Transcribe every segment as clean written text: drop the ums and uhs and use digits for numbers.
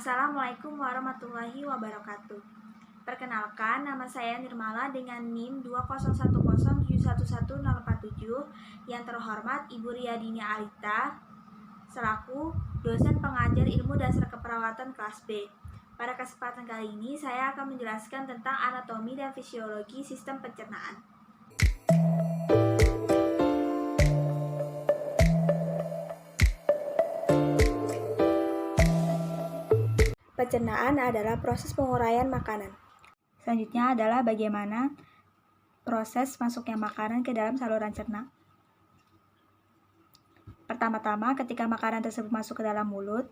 Assalamualaikum warahmatullahi wabarakatuh. Perkenalkan, nama saya Nirmala dengan NIM 201071147. Yang terhormat Ibu Riyadini Alita selaku dosen pengajar ilmu dasar keperawatan kelas B. Pada kesempatan kali ini saya akan menjelaskan tentang anatomi dan fisiologi sistem pencernaan. Pencernaan adalah proses penguraian makanan. Selanjutnya adalah bagaimana proses masuknya makanan ke dalam saluran cerna. Pertama-tama, ketika makanan tersebut masuk ke dalam mulut,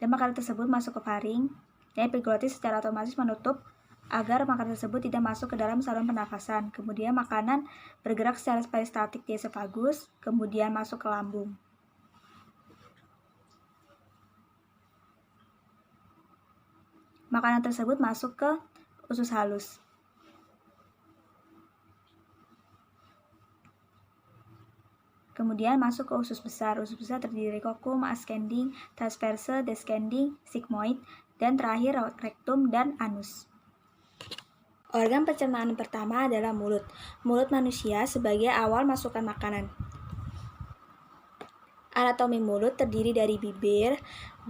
dan makanan tersebut masuk ke faring, dan epiglotis secara otomatis menutup agar makanan tersebut tidak masuk ke dalam saluran pernafasan. Kemudian makanan bergerak secara peristatik di esofagus, kemudian masuk ke lambung. Makanan tersebut masuk ke usus halus. Kemudian masuk ke usus besar. Usus besar terdiri dari kokum, ascending, transverse, descending, sigmoid, dan terakhir rektum dan anus. Organ pencernaan pertama adalah mulut. Mulut manusia sebagai awal masukan makanan. Anatomi mulut terdiri dari bibir,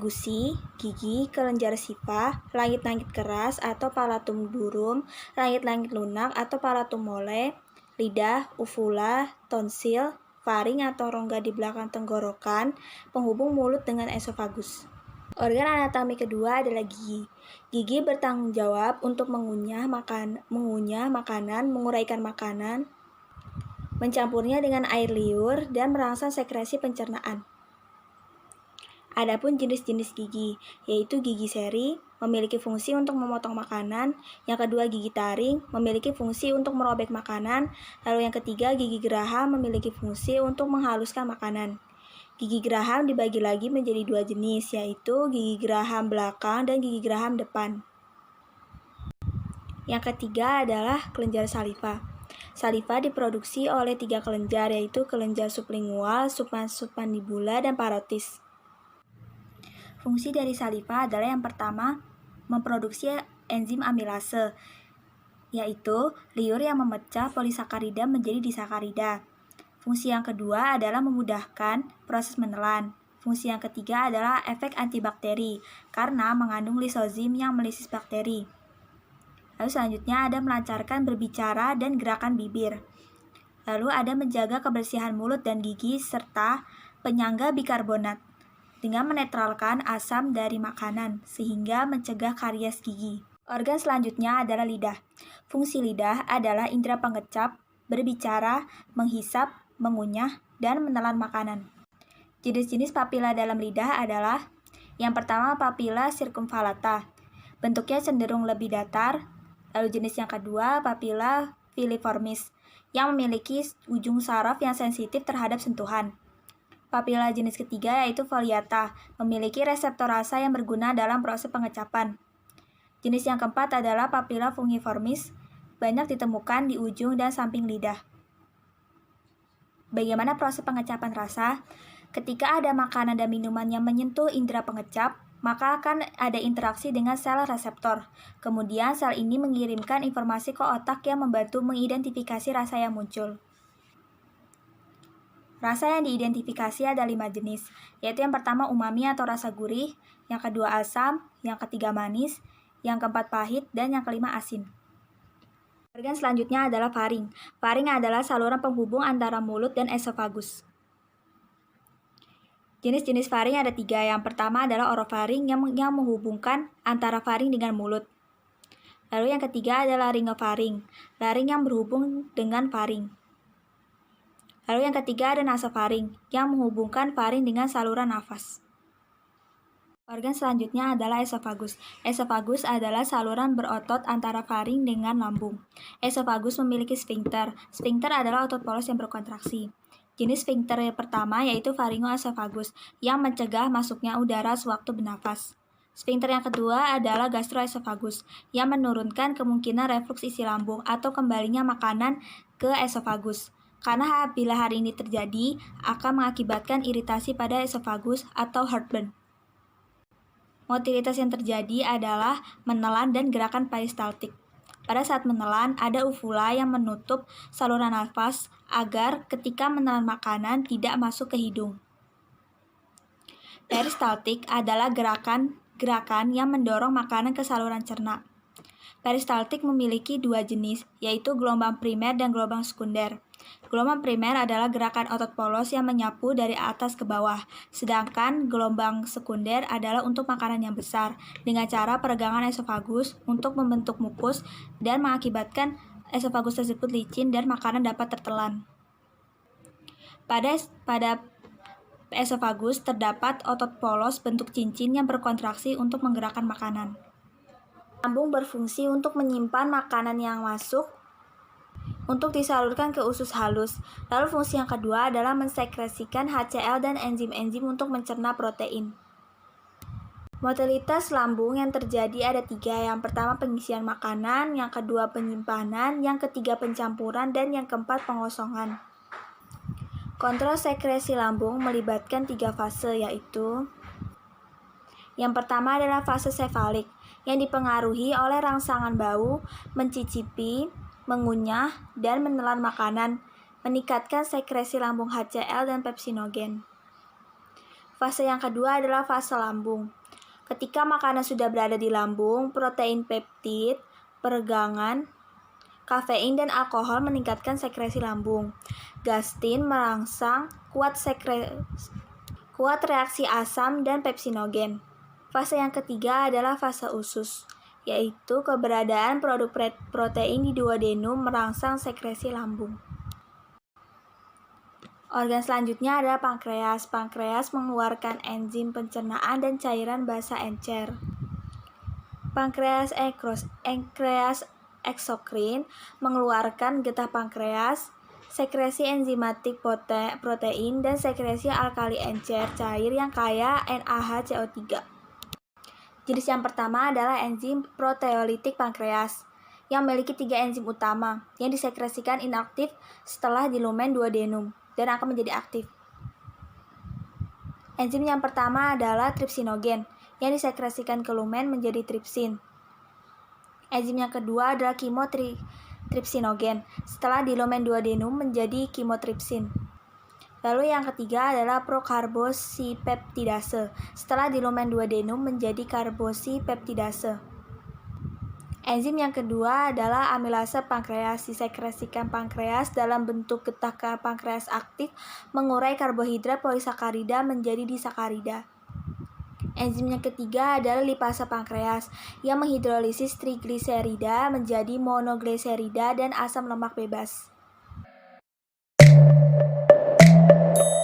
gusi, gigi, kelenjar sifah, langit-langit keras atau palatum durum, langit-langit lunak atau palatum mole, lidah, uvula, tonsil, faring atau rongga di belakang tenggorokan, penghubung mulut dengan esofagus. Organ anatomi kedua adalah gigi. Gigi bertanggung jawab untuk mengunyah makanan, menguraikan makanan, mencampurnya dengan air liur, dan merangsang sekresi pencernaan. Adapun jenis-jenis gigi, yaitu gigi seri, memiliki fungsi untuk memotong makanan, yang kedua gigi taring, memiliki fungsi untuk merobek makanan, lalu yang ketiga gigi geraham memiliki fungsi untuk menghaluskan makanan. Gigi geraham dibagi lagi menjadi dua jenis, yaitu gigi geraham belakang dan gigi geraham depan. Yang ketiga adalah kelenjar saliva. Saliva diproduksi oleh tiga kelenjar, yaitu kelenjar sublingual, submandibula, dan parotis. Fungsi dari saliva adalah yang pertama, memproduksi enzim amilase, yaitu liur yang memecah polisakarida menjadi disakarida. Fungsi yang kedua adalah memudahkan proses menelan. Fungsi yang ketiga adalah efek antibakteri, karena mengandung lisozim yang melisis bakteri. Lalu selanjutnya ada melancarkan berbicara dan gerakan bibir. Lalu ada menjaga kebersihan mulut dan gigi serta penyangga bikarbonat dengan menetralkan asam dari makanan sehingga mencegah karies gigi. Organ selanjutnya adalah lidah. Fungsi lidah adalah indera pengecap, berbicara, menghisap, mengunyah, dan menelan makanan. Jenis-jenis papila dalam lidah adalah yang pertama papila circumvallata. Bentuknya cenderung lebih datar. Lalu jenis yang kedua, papila filiformis, yang memiliki ujung saraf yang sensitif terhadap sentuhan. Papila jenis ketiga yaitu foliata, memiliki reseptor rasa yang berguna dalam proses pengecapan. Jenis yang keempat adalah papila fungiformis, banyak ditemukan di ujung dan samping lidah. Bagaimana proses pengecapan rasa? Ketika ada makanan dan minuman yang menyentuh indera pengecap, maka akan ada interaksi dengan sel reseptor. Kemudian sel ini mengirimkan informasi ke otak yang membantu mengidentifikasi rasa yang muncul. Rasa yang diidentifikasi ada 5 jenis, yaitu yang pertama umami atau rasa gurih, yang kedua asam, yang ketiga manis, yang keempat pahit, dan yang kelima asin. Organ selanjutnya adalah faring. Faring adalah saluran penghubung antara mulut dan esofagus. Jenis-jenis faring ada 3. Yang pertama adalah orofaring yang menghubungkan antara faring dengan mulut. Lalu yang ketiga adalah ringofaring, laring yang berhubung dengan faring. Lalu yang ketiga ada nasofaring yang menghubungkan faring dengan saluran nafas. Organ selanjutnya adalah esofagus. Esofagus adalah saluran berotot antara faring dengan lambung. Esofagus memiliki sphincter. Sphincter adalah otot polos yang berkontraksi. Jenis sphincter yang pertama yaitu faringoesofagus yang mencegah masuknya udara sewaktu bernafas. Sphincter yang kedua adalah gastroesofagus yang menurunkan kemungkinan refluks isi lambung atau kembalinya makanan ke esofagus. Karena apabila hal ini terjadi, akan mengakibatkan iritasi pada esofagus atau heartburn. Motilitas yang terjadi adalah menelan dan gerakan peristaltik. Pada saat menelan, ada uvula yang menutup saluran nafas agar ketika menelan makanan tidak masuk ke hidung. Peristaltik adalah gerakan yang mendorong makanan ke saluran cerna. Peristaltik memiliki dua jenis, yaitu gelombang primer dan gelombang sekunder. Gelombang primer adalah gerakan otot polos yang menyapu dari atas ke bawah, sedangkan gelombang sekunder adalah untuk makanan yang besar, dengan cara peregangan esofagus untuk membentuk mukus dan mengakibatkan esofagus tersebut licin dan makanan dapat tertelan. Pada esofagus terdapat otot polos bentuk cincin yang berkontraksi untuk menggerakkan makanan. Lambung berfungsi untuk menyimpan makanan yang masuk untuk disalurkan ke usus halus. Lalu fungsi yang kedua adalah mensekresikan HCl dan enzim-enzim untuk mencerna protein. Motilitas lambung yang terjadi ada 3. Yang pertama pengisian makanan, yang kedua penyimpanan, yang ketiga pencampuran, dan yang keempat pengosongan. Kontrol sekresi lambung melibatkan 3 fase, yaitu yang pertama adalah fase sefalik, yang dipengaruhi oleh rangsangan bau, mencicipi, mengunyah, dan menelan makanan, meningkatkan sekresi lambung HCl dan pepsinogen. Fase yang kedua adalah fase lambung. Ketika makanan sudah berada di lambung, protein peptid, peregangan, kafein, dan alkohol meningkatkan sekresi lambung. Gastin merangsang kuat reaksi asam dan pepsinogen. Fase yang ketiga adalah fase usus, yaitu keberadaan produk protein di duodenum merangsang sekresi lambung. Organ selanjutnya adalah pankreas. Pankreas mengeluarkan enzim pencernaan dan cairan basa encer. Pankreas eksokrin mengeluarkan getah pankreas, sekresi enzimatik protein, dan sekresi alkali encer cair yang kaya NaHCO3. Jenis yang pertama adalah enzim proteolitik pankreas, yang memiliki 3 enzim utama, yang disekresikan inaktif setelah di lumen duodenum, dan akan menjadi aktif. Enzim yang pertama adalah tripsinogen, yang disekresikan ke lumen menjadi tripsin. Enzim yang kedua adalah kimotripsinogen, setelah di lumen duodenum menjadi kimotripsin. Lalu yang ketiga adalah prokarbosipeptidase, setelah di lumen duodenum menjadi karbosipeptidase. Enzim yang kedua adalah amilase pankreas, disekresikan pankreas dalam bentuk getah pankreas aktif mengurai karbohidrat polisakarida menjadi disakarida. Enzim yang ketiga adalah lipase pankreas, yang menghidrolisis trigliserida menjadi monogliserida dan asam lemak bebas.